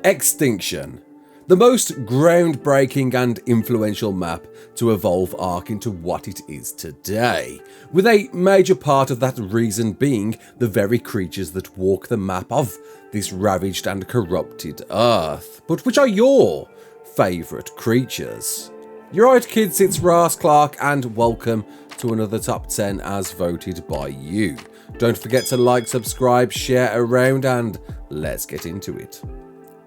Extinction, the most groundbreaking and influential map to evolve Ark into what it is today, with a major part of that reason being the very creatures that walk the map of this ravaged and corrupted Earth. But which are your favourite creatures? You're right kids, it's Raasclark and welcome to another top 10 as voted by you. Don't forget to like, subscribe, share around and let's get into it.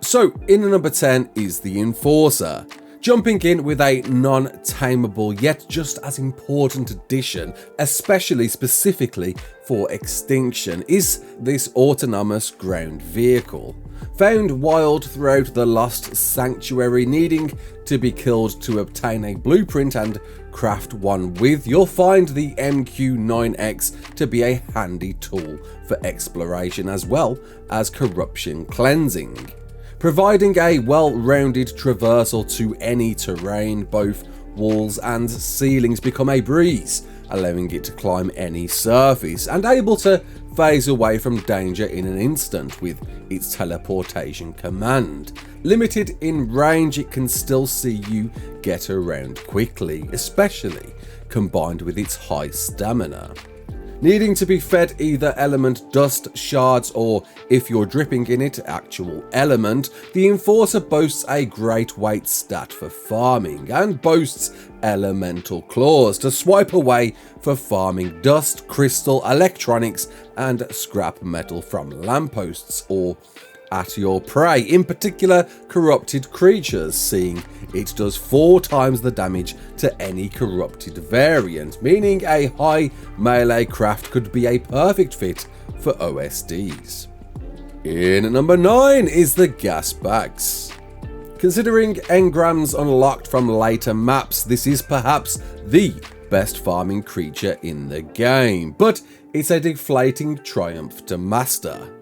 So in the number 10 is the Enforcer. Jumping in with a non-tameable yet just as important addition, specifically for Extinction, is this autonomous ground vehicle. Found wild throughout the Lost Sanctuary, needing to be killed to obtain a blueprint and craft one with, you'll find the MQ-9X to be a handy tool for exploration as well as corruption cleansing. Providing a well-rounded traversal to any terrain, both walls and ceilings become a breeze, allowing it to climb any surface and able to phase away from danger in an instant with its teleportation command. Limited in range, it can still see you get around quickly, especially combined with its high stamina. Needing to be fed either element dust shards or, if you're dripping in it, actual element, the Enforcer boasts a great weight stat for farming and boasts elemental claws to swipe away for farming dust, crystal, electronics and scrap metal from lampposts or at your prey, in particular corrupted creatures, seeing it does 4 times the damage to any corrupted variant, meaning a high melee craft could be a perfect fit for OSDs. In number 9 is the Gasbags. Considering engrams unlocked from later maps, this is perhaps the best farming creature in the game, but it's a deflating triumph to master.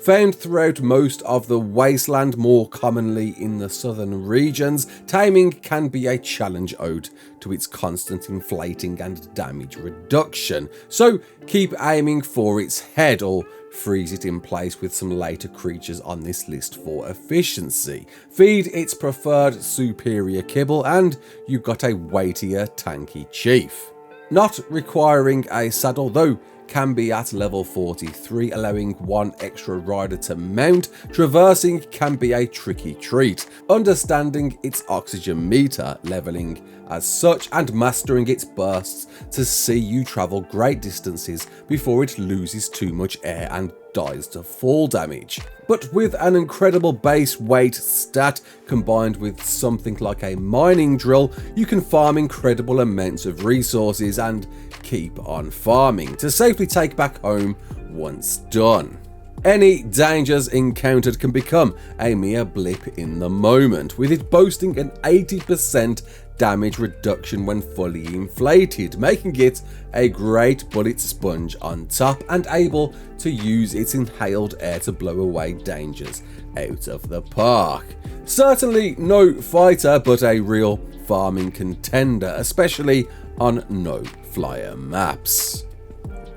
Found throughout most of the wasteland, more commonly in the southern regions, taming can be a challenge owed to its constant inflating and damage reduction, so keep aiming for its head or freeze it in place with some later creatures on this list for efficiency. Feed its preferred superior kibble and you've got a weightier tanky chief. Not requiring a saddle though, can be at level 43, allowing 1 extra rider to mount. Traversing can be a tricky treat, understanding its oxygen meter, leveling as such and mastering its bursts to see you travel great distances before it loses too much air and dies to fall damage. But with an incredible base weight stat combined with something like a mining drill, you can farm incredible amounts of resources and keep on farming to safely take back home once done. Any dangers encountered can become a mere blip in the moment, with it boasting an 80% damage reduction when fully inflated, making it a great bullet sponge on top and able to use its inhaled air to blow away dangers out of the park. Certainly no fighter, but a real farming contender, especially on no-flyer maps.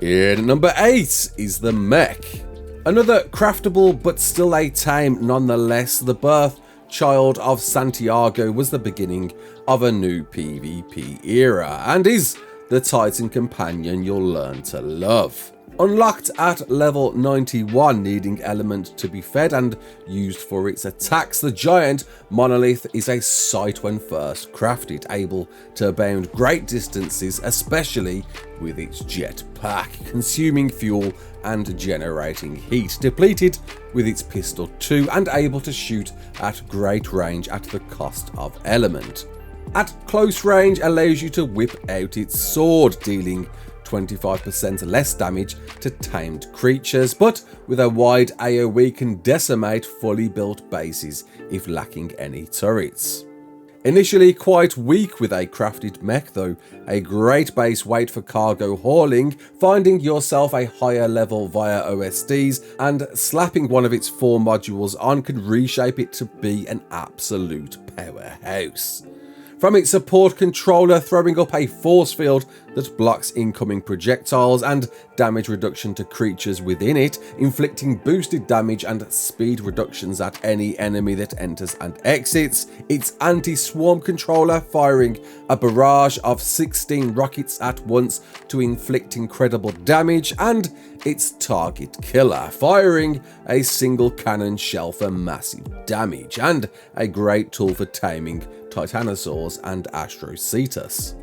In number 8 is the Mech. Another craftable but still a tame nonetheless, the birth child of Santiago was the beginning of a new PvP era and is the Titan companion you'll learn to love. Unlocked at level 91, needing element to be fed and used for its attacks, the giant monolith is a sight when first crafted, able to bound great distances, especially with its jetpack, consuming fuel and generating heat, depleted with its pistol too, and able to shoot at great range at the cost of element. At close range allows you to whip out its sword, dealing 25% less damage to tamed creatures, but with a wide AoE can decimate fully built bases if lacking any turrets. Initially quite weak with a crafted mech though, a great base weight for cargo hauling, finding yourself a higher level via OSDs and slapping one of its 4 modules on can reshape it to be an absolute powerhouse. From its support controller throwing up a force field that blocks incoming projectiles and damage reduction to creatures within it, inflicting boosted damage and speed reductions at any enemy that enters and exits, its anti-swarm controller firing a barrage of 16 rockets at once to inflict incredible damage, and its target killer firing a single cannon shell for massive damage, and a great tool for taming Titanosaurs and Astrocetus.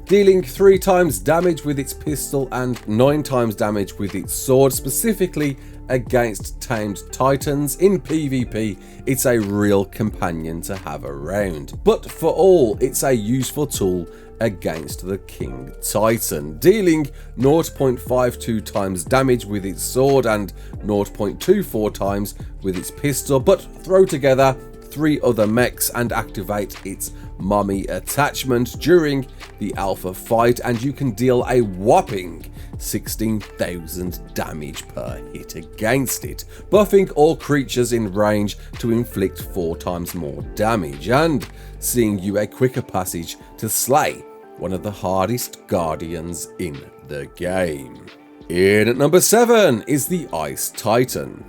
Dealing 3 times damage with its pistol and 9 times damage with its sword, specifically against tamed titans. In PvP, it's a real companion to have around, but for all, it's a useful tool against the King Titan, dealing 0.52 times damage with its sword and 0.24 times with its pistol, but throw together 3 other mechs and activate its mommy attachment during the alpha fight, and you can deal a whopping 16,000 damage per hit against it, buffing all creatures in range to inflict 4 times more damage, and seeing you a quicker passage to slay one of the hardest guardians in the game. In at number 7 is the Ice Titan.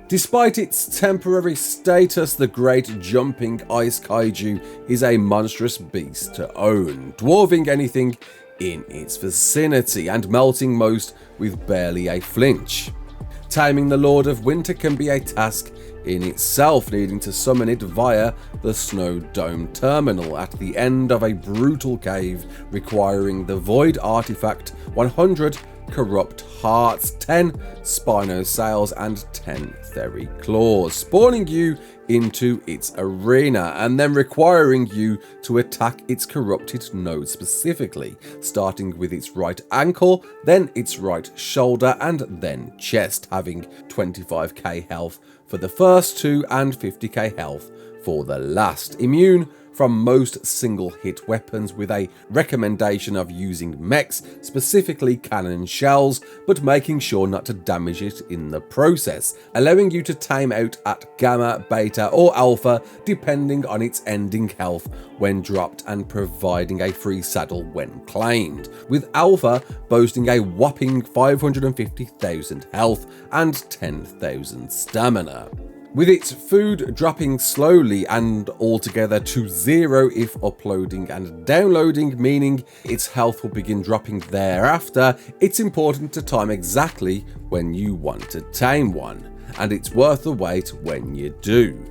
Despite its temporary status, the great jumping ice kaiju is a monstrous beast to own, dwarfing anything in its vicinity and melting most with barely a flinch. Taming the Lord of Winter can be a task in itself, needing to summon it via the Snow Dome terminal at the end of a brutal cave, requiring the Void artifact, 100 corrupt hearts, 10 Spinosaurs and 10 Theory claws, spawning you into its arena and then requiring you to attack its corrupted node specifically, starting with its right ankle, then its right shoulder and then chest, having 25k health for the first 2 and 50k health for the last. Immune from most single hit weapons, with a recommendation of using mechs, specifically cannon shells, but making sure not to damage it in the process, allowing you to tame out at gamma, beta or alpha depending on its ending health when dropped, and providing a free saddle when claimed, with alpha boasting a whopping 550,000 health and 10,000 stamina, with its food dropping slowly and altogether to 0 if uploading and downloading, meaning its health will begin dropping thereafter. It's important to time exactly when you want to tame one, and it's worth the wait when you do.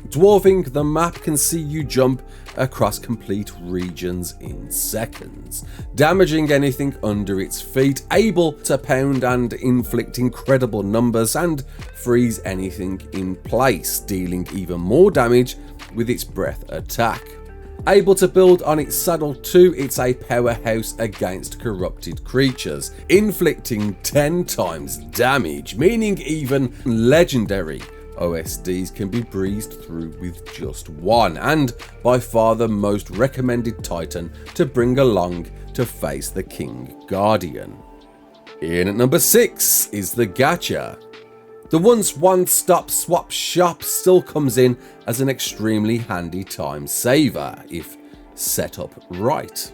Dwarfing the map can see you jump across complete regions in seconds, damaging anything under its feet, able to pound and inflict incredible numbers, and freeze anything in place, dealing even more damage with its breath attack. Able to build on its saddle too, it's a powerhouse against corrupted creatures, inflicting 10 times damage, meaning even legendary OSDs can be breezed through with just 1, and by far the most recommended Titan to bring along to face the King Guardian. In at number 6 is the Gacha. The once one-stop swap shop still comes in as an extremely handy time saver if set up right.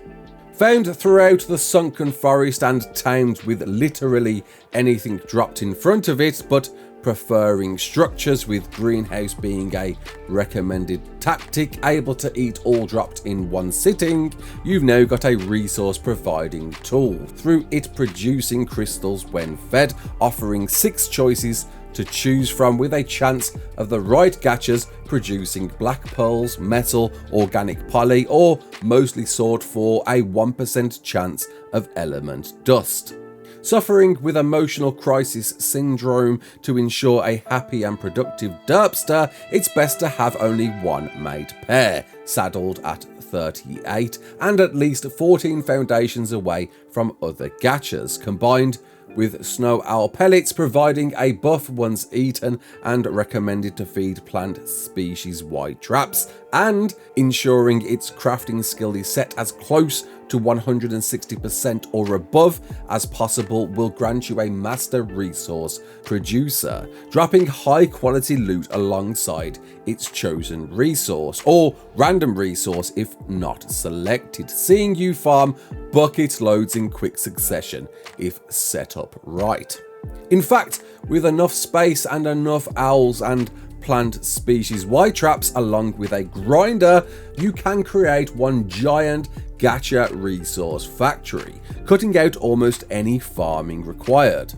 Found throughout the sunken forest and tamed with literally anything dropped in front of it, but preferring structures, with greenhouse being a recommended tactic, able to eat all dropped in one sitting, you've now got a resource providing tool, through it producing crystals when fed, offering 6 choices to choose from, with a chance of the right gachas producing black pearls, metal, organic poly, or mostly sought for a 1% chance of element dust. Suffering with emotional crisis syndrome, to ensure a happy and productive derpster, it's best to have only one mate pair, saddled at 38 and at least 14 foundations away from other gachas, combined with snow owl pellets providing a buff once eaten, and recommended to feed plant species wide traps, and ensuring its crafting skill is set as close to 160% or above as possible will grant you a master resource producer, dropping high quality loot alongside its chosen resource, or random resource if not selected, seeing you farm bucket loads in quick succession if set up right. In fact, with enough space and enough owls and plant species Y traps along with a grinder, you can create one giant Gacha resource factory, cutting out almost any farming required.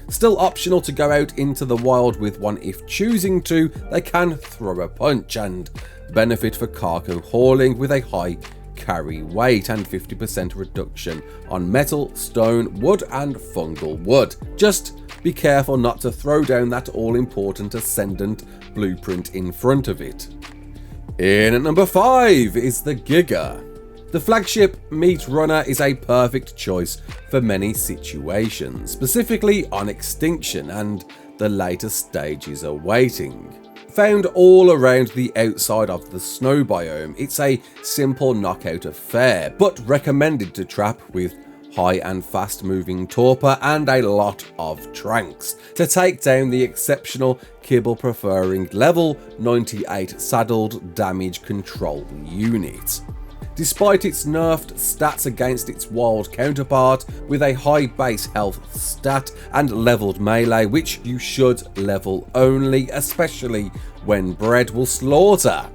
Still optional to go out into the wild with one if choosing to, they can throw a punch and benefit for cargo hauling with a high carry weight and 50% reduction on metal, stone, wood and fungal wood. Just be careful not to throw down that all-important Ascendant blueprint in front of it. In at number 5 is the Giga. The flagship meat runner is a perfect choice for many situations, specifically on Extinction and the later stages awaiting. Found all around the outside of the snow biome, it's a simple knockout affair, but recommended to trap with high and fast moving torpor and a lot of tranks to take down the exceptional kibble preferring level 98 saddled damage control unit. Despite its nerfed stats against its wild counterpart, with a high base health stat and leveled melee, which you should level only, especially when bred, will slaughter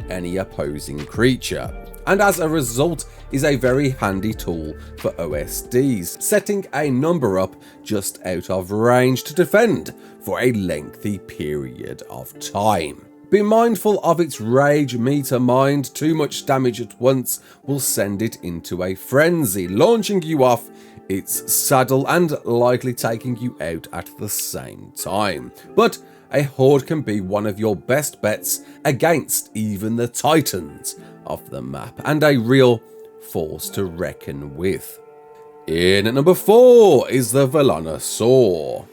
any opposing creature, and as a result is a very handy tool for OSDs, setting a number up just out of range to defend for a lengthy period of time. Be mindful of its rage meter mind, too much damage at once will send it into a frenzy, launching you off its saddle and likely taking you out at the same time. But a horde can be one of your best bets against even the titans of the map, and a real force to reckon with. In at number 4 is the Villanosaur.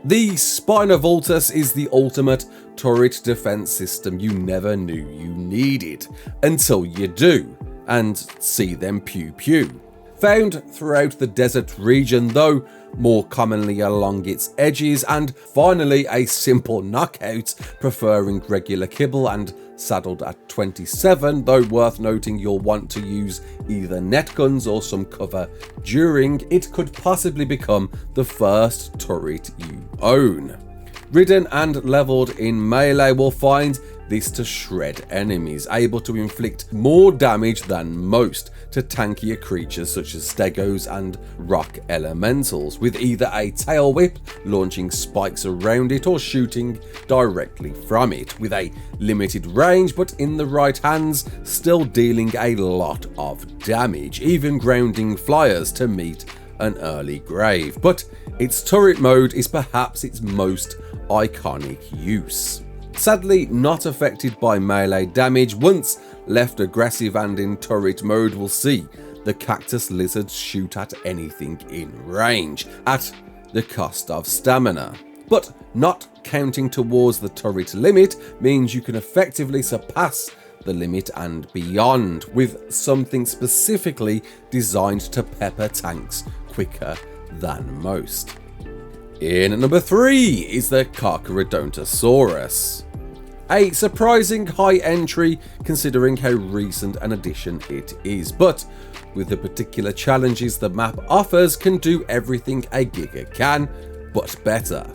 The Spinovoltus is the ultimate turret defense system you never knew you needed, until you do, and see them pew pew. Found throughout the desert region though, more commonly along its edges, and finally a simple knockout, preferring regular kibble and saddled at 27, though worth noting you'll want to use either net guns or some cover during it could possibly become the first turret you own. Ridden and leveled in melee will find this to shred enemies, able to inflict more damage than most to tankier creatures such as stegos and rock elementals, with either a tail whip launching spikes around it or shooting directly from it, with a limited range but in the right hands still dealing a lot of damage, even grounding flyers to meet an early grave. But its turret mode is perhaps its most iconic use. Sadly not affected by melee damage, once left aggressive and in turret mode will see the cactus lizards shoot at anything in range, at the cost of stamina. But not counting towards the turret limit means you can effectively surpass the limit and beyond, with something specifically designed to pepper tanks quicker than most. In at number 3 is the Carcaradontasaurus. A surprising high entry considering how recent an addition it is, but with the particular challenges the map offers can do everything a Giga can, but better.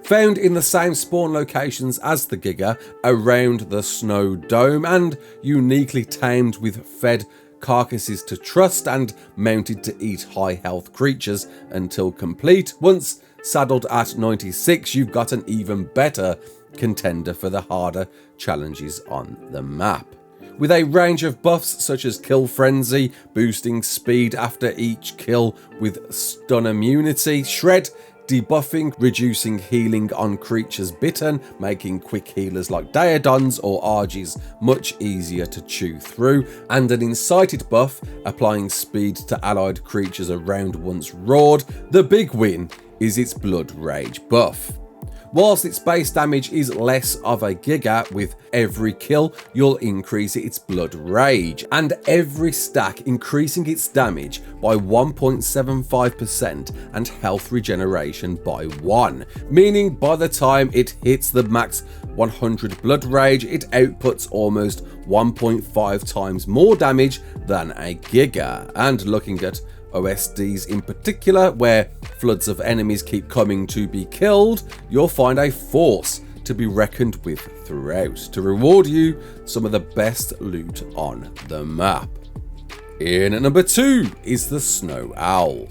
Found in the same spawn locations as the Giga around the snow dome, and uniquely tamed with fed carcasses to trust and mounted to eat high health creatures until complete. Once saddled at 96, you've got an even better contender for the harder challenges on the map. With a range of buffs such as kill frenzy, boosting speed after each kill with stun immunity, shred debuffing, reducing healing on creatures bitten, making quick healers like Daedons or Argies much easier to chew through, and an incited buff, applying speed to allied creatures around once roared. The big win is its blood rage buff. Whilst its base damage is less of a Giga, with every kill you'll increase its blood rage, and every stack increasing its damage by 1.75% and health regeneration by 1, meaning by the time it hits the max 100 blood rage it outputs almost 1.5 times more damage than a Giga. And looking at OSDs in particular, where floods of enemies keep coming to be killed, you'll find a force to be reckoned with throughout, to reward you some of the best loot on the map. In at number 2 is the Snow Owl.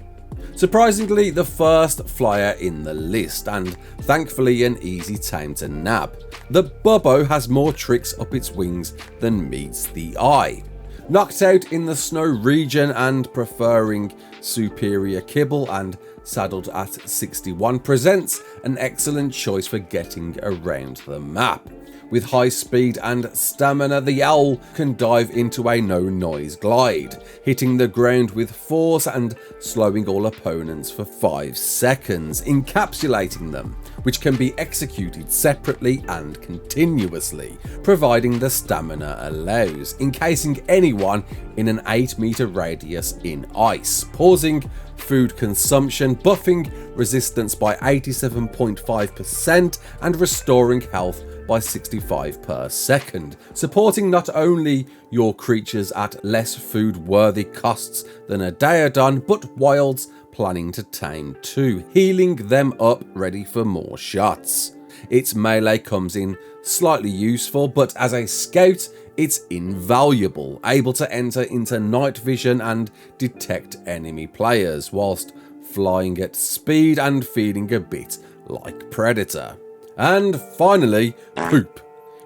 Surprisingly, the first flyer in the list, and thankfully an easy tame to nab. The Bubbo has more tricks up its wings than meets the eye. Knocked out in the snow region and preferring superior kibble and saddled at 61 presents an excellent choice for getting around the map. With high speed and stamina, the owl can dive into a no-noise glide, hitting the ground with force and slowing all opponents for 5 seconds, encapsulating them, which can be executed separately and continuously, providing the stamina allows, encasing anyone in an 8-meter radius in ice, pausing food consumption, buffing resistance by 87.5% and restoring health by 65 per second, supporting not only your creatures at less food worthy costs than a Daedon, but wilds planning to tame too, healing them up ready for more shots. Its melee comes in slightly useful, but as a scout it's invaluable, able to enter into night vision and detect enemy players whilst flying at speed and feeling a bit like Predator. And finally, poop.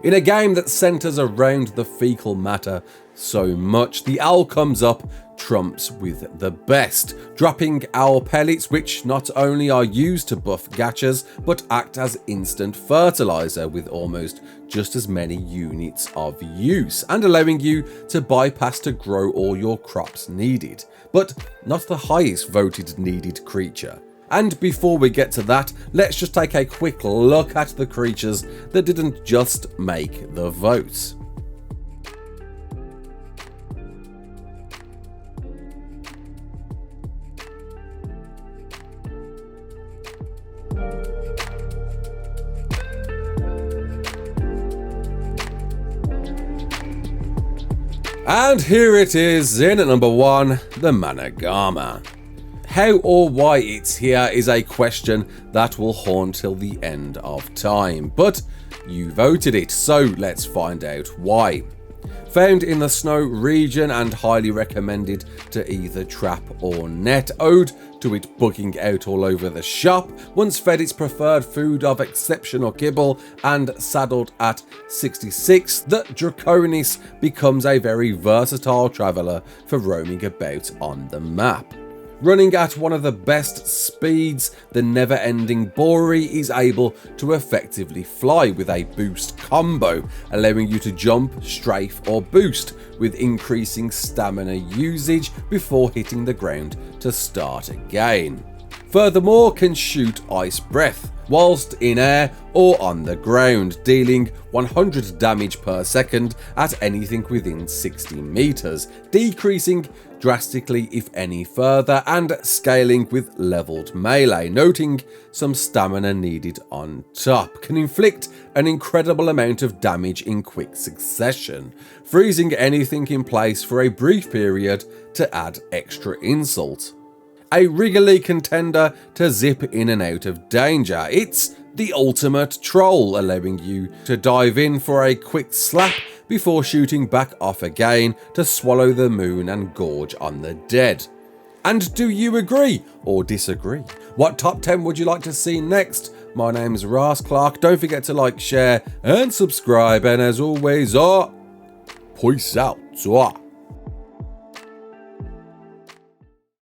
In a game that centres around the fecal matter so much, the owl comes up trumps with the best, dropping owl pellets which not only are used to buff gachas, but act as instant fertilizer with almost just as many units of use, and allowing you to bypass to grow all your crops needed, but not the highest voted needed creature. And before we get to that, let's just take a quick look at the creatures that didn't just make the vote. And here it is, in at number 1, the Managama. How or why it's here is a question that will haunt till the end of time, but you voted it, so let's find out why. Found in the snow region and highly recommended to either trap or net, owed to it bugging out all over the shop, once fed its preferred food of exceptional kibble and saddled at 66, the Draconis becomes a very versatile traveller for roaming about on the map. Running at one of the best speeds, the never-ending Bori is able to effectively fly with a boost combo, allowing you to jump, strafe or boost, with increasing stamina usage before hitting the ground to start again. Furthermore, can shoot ice breath whilst in air or on the ground, dealing 100 damage per second at anything within 60 meters, decreasing drastically if any further, and scaling with leveled melee, noting some stamina needed on top. Can inflict an incredible amount of damage in quick succession, freezing anything in place for a brief period to add extra insult. A wriggly contender to zip in and out of danger. It's the ultimate troll, allowing you to dive in for a quick slap before shooting back off again to swallow the moon and gorge on the dead. And do you agree or disagree? What top 10 would you like to see next? My name's Raasclark. Don't forget to like, share and subscribe, and as always, peace out.